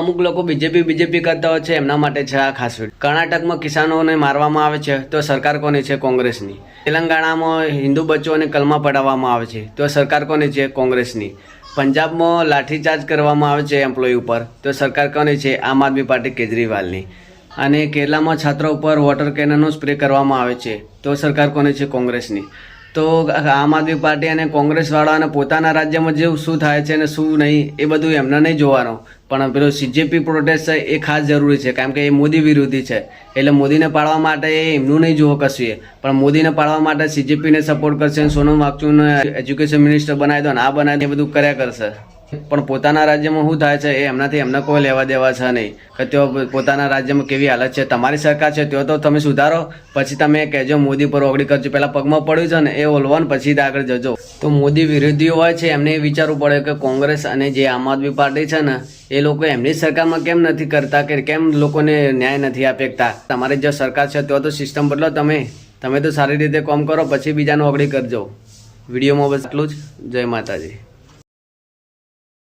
અમુક લોકો બીજેપી કરતા હોય છે, એમના માટે છે આ ખાસ વિડીયો। કર્ણાટકમાં કિસાનોને મારવામાં આવે છે તો સરકાર કોની છે? કોંગ્રેસની। તેલંગાણામાં હિન્દુ બચ્ચોને કલમા પઢાવવામાં આવે છે તો સરકાર કોની છે? કોંગ્રેસની। પંજાબમાં લાઠીચાર્જ કરવામાં આવે છે એમ્પ્લોય ઉપર તો સરકાર કોની છે? આમ આદમી પાર્ટી કેજરીવાલની। અને કેરલામાં છાત્રો ઉપર વોટર કેનનનો સ્પ્રે કરવામાં આવે છે તો સરકાર કોની છે? કોંગ્રેસની। તો આમ આદમી પાર્ટી અને કોંગ્રેસવાળાને પોતાના રાજ્યમાં જે શું થાય છે અને શું નહીં એ બધું એમને નહીં જોવાનું, પણ પેલો સીજેપી પ્રોટેસ્ટ છે એ ખાસ જરૂરી છે, કારણ કે એ મોદી વિરોધી છે, એટલે મોદીને પાડવા માટે એમનું નહીં જોવો કશું એ, પણ મોદીને પાડવા માટે સીજેપીને સપોર્ટ કરશે, સોનમ વાંગચુકને એજ્યુકેશન મિનિસ્ટર બનાવી દો ને આ બનાવી દો, એ બધું કર્યા કરશે, પણ પોતાના રાજ્યમાં શું થાય છે એ એમનાથી એમને કોઈ લેવા દેવા છે નહીં કે તેઓ પોતાના રાજ્યમાં કેવી હાલત છે। તમારી સરકાર છે તેઓ તો તમે સુધારો, પછી તમે કહેજો મોદી પર ઓગળી કરજો, પહેલાં પગમાં પડ્યું છે ને એ ઓલવાનું પછી આગળ જજો। તો મોદી વિરોધીઓ હોય છે એમને એ વિચારવું પડે કે કોંગ્રેસ અને જે આમ આદમી પાર્ટી છે ને એ લોકો એમની સરકારમાં કેમ નથી કરતા કે કેમ લોકોને ન્યાય નથી આપતા। તમારી જે સરકાર છે તેઓ તો સિસ્ટમ બદલો, તમે તો સારી રીતે કામ કરો પછી બીજાને ઓગળી કરજો। વિડીયોમાં બસ આટલું જ। જય માતાજી।